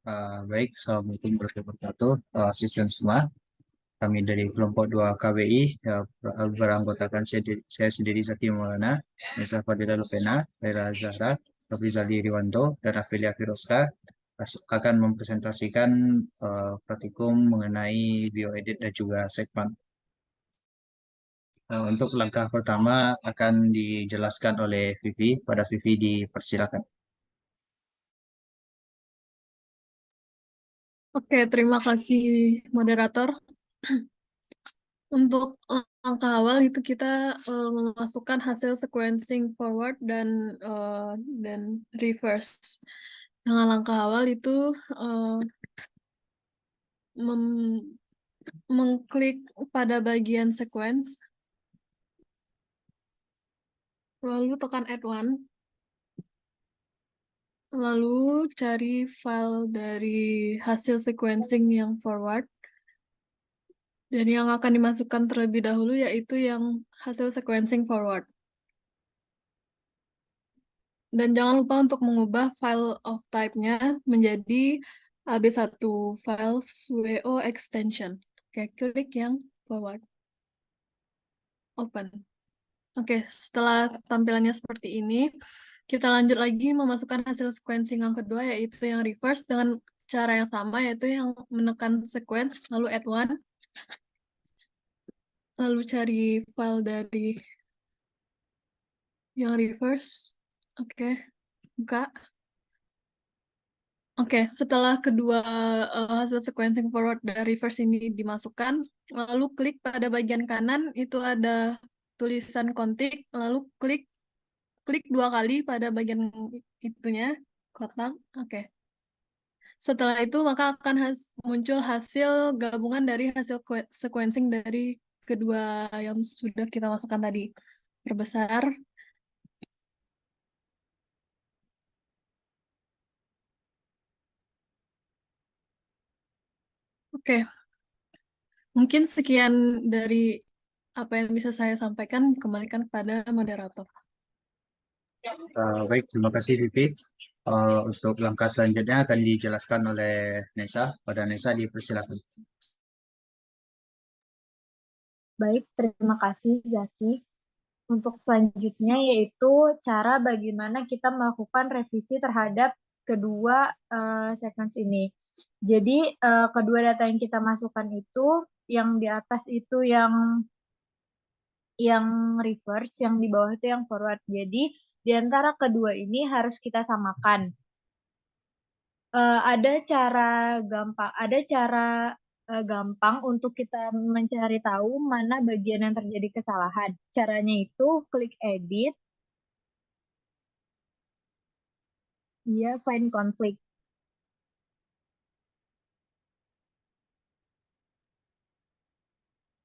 Baik, Assalamualaikum warahmatullahi wabarakatuh. Asisten semua, kami dari kelompok 2 KWI, ya, beranggotakan saya sendiri Zaki Maulana, Nisa Fadila Lupena, Laila Zahra, Rafizali Riwanto, dan Afilia Firoska akan mempresentasikan praktikum mengenai bioedit dan juga segmen. Untuk langkah pertama akan dijelaskan oleh Vivi. Pada Vivi dipersilakan. Oke, terima kasih moderator. Untuk langkah awal itu kita memasukkan hasil sequencing forward dan reverse. Dengan langkah awal itu uh, mengklik pada bagian sequence, lalu tekan add one, lalu cari file dari hasil sequencing yang forward. Dan yang akan dimasukkan terlebih dahulu yaitu yang hasil sequencing forward. Dan jangan lupa untuk mengubah file of type-nya menjadi AB1 files WO extension. Oke, klik yang forward. Open. Oke, setelah tampilannya seperti ini, kita lanjut lagi memasukkan hasil sequencing yang kedua, yaitu yang reverse dengan cara yang sama, yaitu yang menekan sequence, lalu add one, lalu cari file dari yang reverse. Oke, buka. Oke, setelah kedua hasil sequencing forward dan reverse ini dimasukkan, lalu klik pada bagian kanan, itu ada tulisan kontik, lalu klik dua kali pada bagian itunya, kotak. Oke. Setelah itu maka akan muncul hasil gabungan dari hasil sequencing dari kedua yang sudah kita masukkan tadi. Perbesar. Oke, mungkin sekian dari apa yang bisa saya sampaikan, kembalikan kepada moderator. Baik, terima kasih Vivi. Untuk langkah selanjutnya akan dijelaskan oleh Nesa. Pada Nesa dipersilakan. Baik, terima kasih Zaki. Untuk selanjutnya yaitu cara bagaimana kita melakukan revisi terhadap kedua sequence ini. Jadi kedua data yang kita masukkan itu yang di atas itu yang reverse, yang di bawah itu yang forward. Jadi di antara kedua ini harus kita samakan. Ada cara gampang untuk kita mencari tahu mana bagian yang terjadi kesalahan. Caranya itu klik edit, ya find conflict.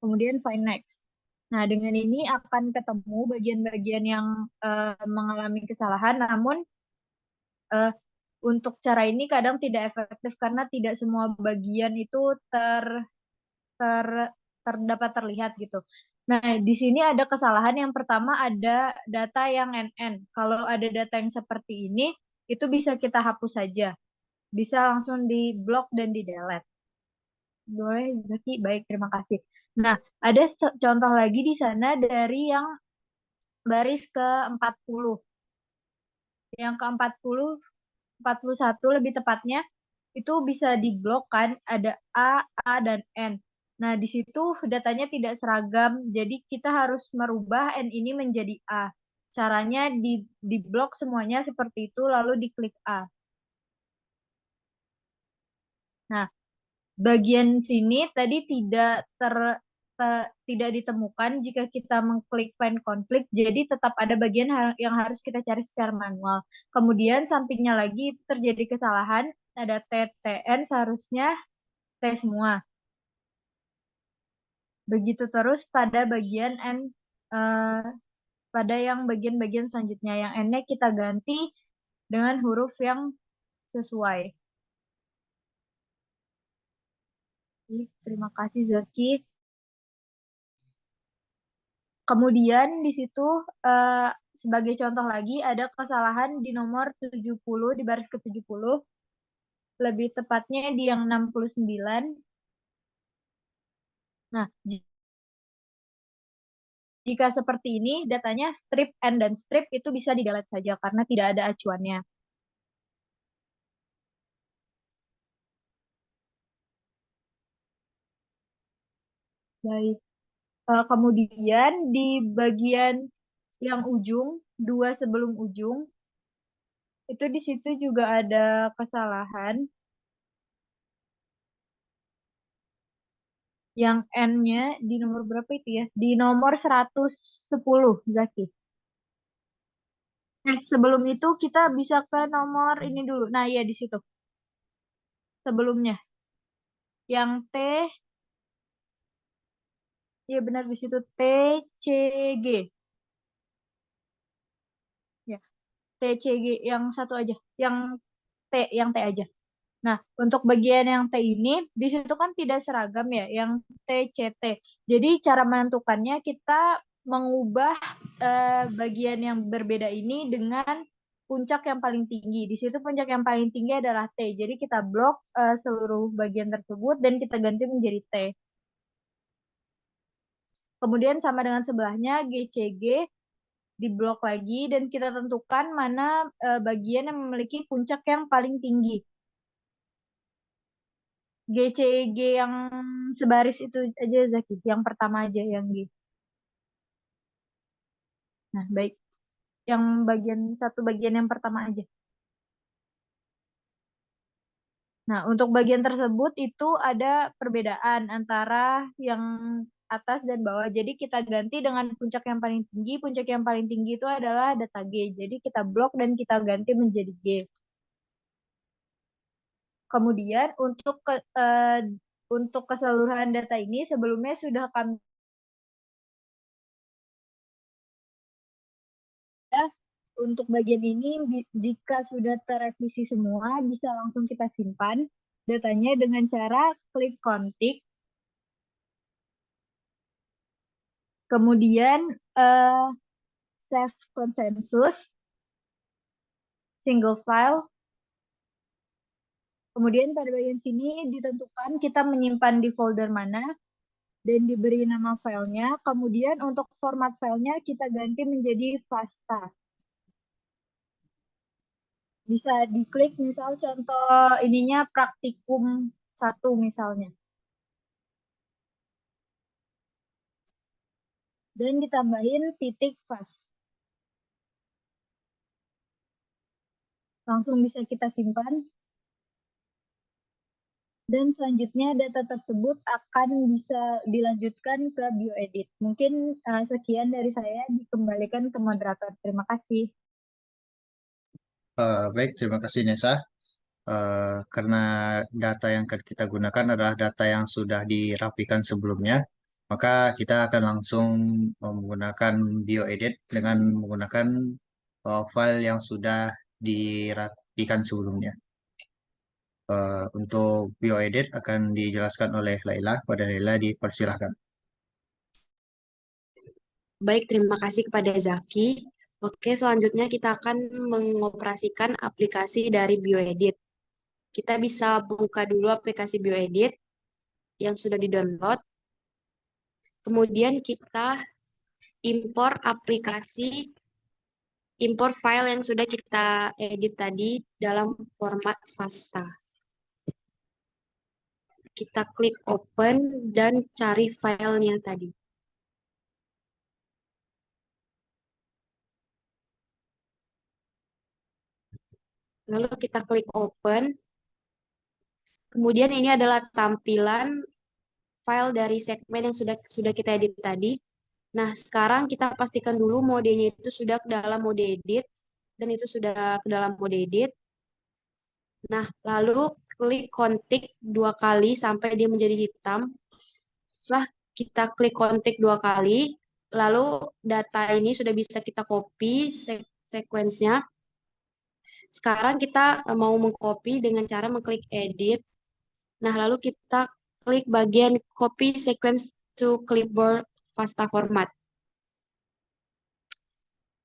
Kemudian find next. Nah, dengan ini akan ketemu bagian-bagian yang mengalami kesalahan, namun untuk cara ini kadang tidak efektif karena tidak semua bagian itu ter terdapat terlihat gitu. Nah, di sini ada kesalahan. Yang pertama ada data yang NN. Kalau ada data yang seperti ini, itu bisa kita hapus saja. Bisa langsung di blok dan di delete. Boleh, Zaki? Baik, terima kasih. Nah, ada contoh lagi di sana dari yang baris ke-40. Yang ke-40, 41 lebih tepatnya, itu bisa diblok kan, ada A, dan N. Nah, di situ datanya tidak seragam, jadi kita harus merubah N ini menjadi A. Caranya di blok semuanya seperti itu, lalu diklik A. Nah, bagian sini tadi tidak ditemukan jika kita mengklik find conflict, jadi tetap ada bagian yang harus kita cari secara manual. Kemudian sampingnya lagi itu terjadi kesalahan, ada TTN seharusnya T semua. Begitu terus pada bagian N, pada yang bagian-bagian selanjutnya. Yang N-nya kita ganti dengan huruf yang sesuai. Terima kasih Zaki. Kemudian di situ sebagai contoh lagi ada kesalahan di nomor 70 di baris ke-70. lebih tepatnya di yang 69. Nah, jika seperti ini, datanya strip and dan strip itu bisa di-delete saja karena tidak ada acuannya. Baik. Kemudian di bagian yang ujung, 2 sebelum ujung, itu di situ juga ada kesalahan. Yang N-nya di nomor berapa itu ya? Di nomor 110, Zaki. Sebelum itu kita bisa ke nomor ini dulu. Nah, iya di situ. Sebelumnya. Yang T, ya benar di situ TCG. Ya, TCG yang satu aja. Yang T aja. Nah, untuk bagian yang T ini, di situ kan tidak seragam ya, yang TCT. Jadi cara menentukannya kita mengubah bagian yang berbeda ini dengan puncak yang paling tinggi. Di situ puncak yang paling tinggi adalah T. Jadi kita blok seluruh bagian tersebut dan kita ganti menjadi T. Kemudian sama dengan sebelahnya GCG diblok lagi dan kita tentukan mana bagian yang memiliki puncak yang paling tinggi. GCG yang sebaris itu aja Zaki, yang pertama aja yang G. Nah, baik. Yang satu bagian yang pertama aja. Nah, untuk bagian tersebut itu ada perbedaan antara yang atas dan bawah. Jadi kita ganti dengan puncak yang paling tinggi. Puncak yang paling tinggi itu adalah data G. Jadi kita blok dan kita ganti menjadi G. Kemudian untuk keseluruhan data ini sebelumnya sudah kami untuk bagian ini jika sudah terrevisi semua bisa langsung kita simpan datanya dengan cara klik konfig. Kemudian save konsensus single file. Kemudian pada bagian sini ditentukan kita menyimpan di folder mana dan diberi nama filenya. Kemudian untuk format filenya kita ganti menjadi FASTA. Bisa diklik misal contoh ininya praktikum 1 misalnya. Dan ditambahin titik fast. Langsung bisa kita simpan. Dan selanjutnya data tersebut akan bisa dilanjutkan ke bioedit. Mungkin sekian dari saya, dikembalikan ke moderator. Terima kasih. Baik, terima kasih Nesa. Karena data yang akan kita gunakan adalah data yang sudah dirapikan sebelumnya, maka kita akan langsung menggunakan bioedit dengan menggunakan file yang sudah dirapikan sebelumnya. Untuk bioedit akan dijelaskan oleh Laila. Pada Laila dipersilahkan. Baik, terima kasih kepada Zaki. Oke, selanjutnya kita akan mengoperasikan aplikasi dari BioEdit. Kita bisa buka dulu aplikasi BioEdit yang sudah di-download. Kemudian kita impor file yang sudah kita edit tadi dalam format FASTA. Kita klik open dan cari filenya tadi. Lalu kita klik open. Kemudian ini adalah tampilan file dari segmen yang sudah kita edit tadi. Nah, sekarang kita pastikan dulu modenya itu sudah ke dalam mode edit, dan itu sudah ke dalam mode edit. Nah, lalu klik kontik 2 kali sampai dia menjadi hitam. Setelah kita klik kontik 2 kali, lalu data ini sudah bisa kita copy sequence-nya. Sekarang kita mau mengcopy dengan cara mengklik edit. Nah, lalu kita klik bagian copy sequence to clipboard FASTA format.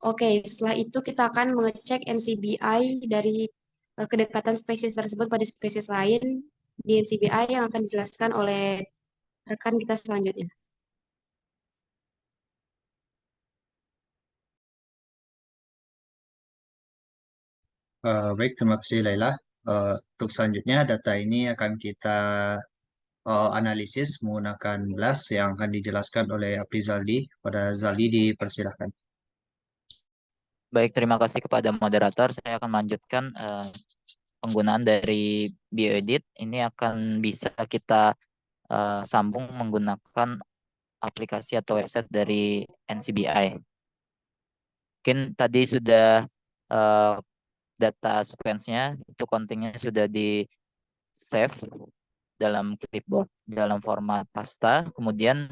Oke, setelah itu kita akan mengecek NCBI dari kedekatan spesies tersebut pada spesies lain di NCBI yang akan dijelaskan oleh rekan kita selanjutnya. Baik, terima kasih Laila. Untuk selanjutnya data ini akan kita analisis menggunakan BLAST yang akan dijelaskan oleh Aprizaldi. Pada Zaldi dipersilahkan. Baik, terima kasih kepada moderator. Saya akan melanjutkan penggunaan dari BioEdit. Ini akan bisa kita sambung menggunakan aplikasi atau website dari NCBI. Mungkin tadi sudah data sequence-nya, itu kontingnya sudah di save dalam clipboard, dalam format pasta. Kemudian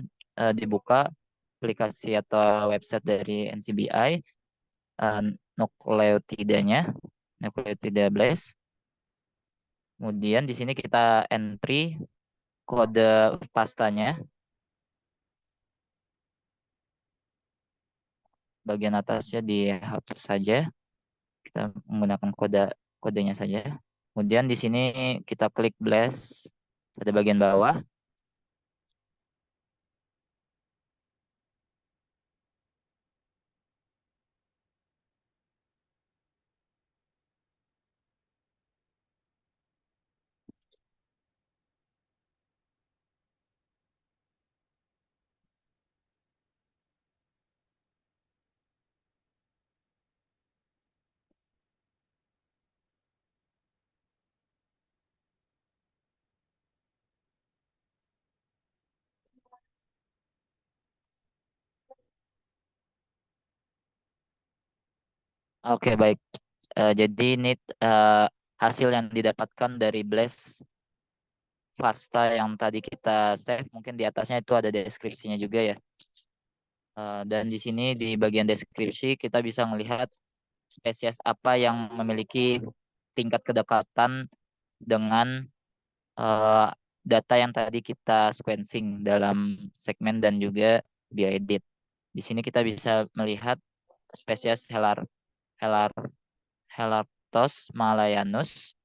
dibuka aplikasi atau website dari NCBI, nukleotidanya, nukleotida BLAST. Kemudian di sini kita entry kode pastanya. Bagian atasnya dihapus saja. Kita menggunakan kodenya saja. Kemudian di sini kita klik BLAST pada bagian bawah. Oke, baik. Jadi ini hasil yang didapatkan dari BLAST Fasta yang tadi kita save. Mungkin di atasnya itu ada deskripsinya juga ya. Dan di sini di bagian deskripsi kita bisa melihat spesies apa yang memiliki tingkat kedekatan dengan data yang tadi kita sequencing dalam segmen dan juga bioedit. Di sini kita bisa melihat spesies Helarctos malayanus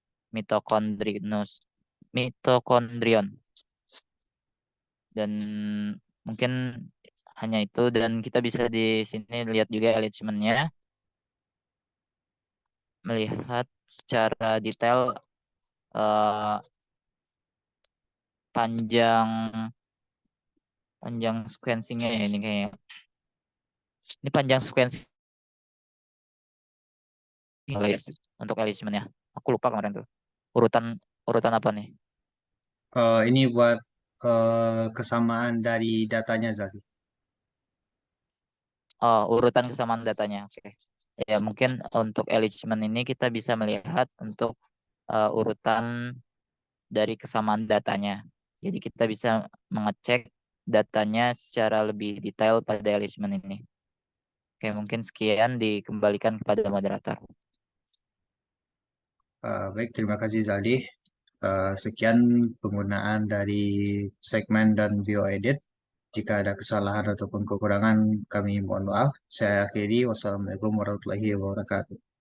mitokondrion. Dan mungkin hanya itu, dan kita bisa di sini lihat juga alignment-nya, melihat secara detail panjang sequencing-nya ya, ini kayaknya. Ini panjang sequencing untuk alignment-nya. Aku lupa kemarin tuh. Urutan apa nih? Ini buat kesamaan dari datanya Zaldi. Oh, urutan kesamaan datanya. Oke. Ya, mungkin untuk alignment ini kita bisa melihat untuk urutan dari kesamaan datanya. Jadi kita bisa mengecek datanya secara lebih detail pada alignment ini. Oke, mungkin sekian, dikembalikan kepada moderator. Baik, terima kasih Zaldi. Sekian penggunaan dari segmen dan bioedit. Jika ada kesalahan ataupun kekurangan, kami mohon maaf. Saya akhiri. Wassalamualaikum warahmatullahi wabarakatuh.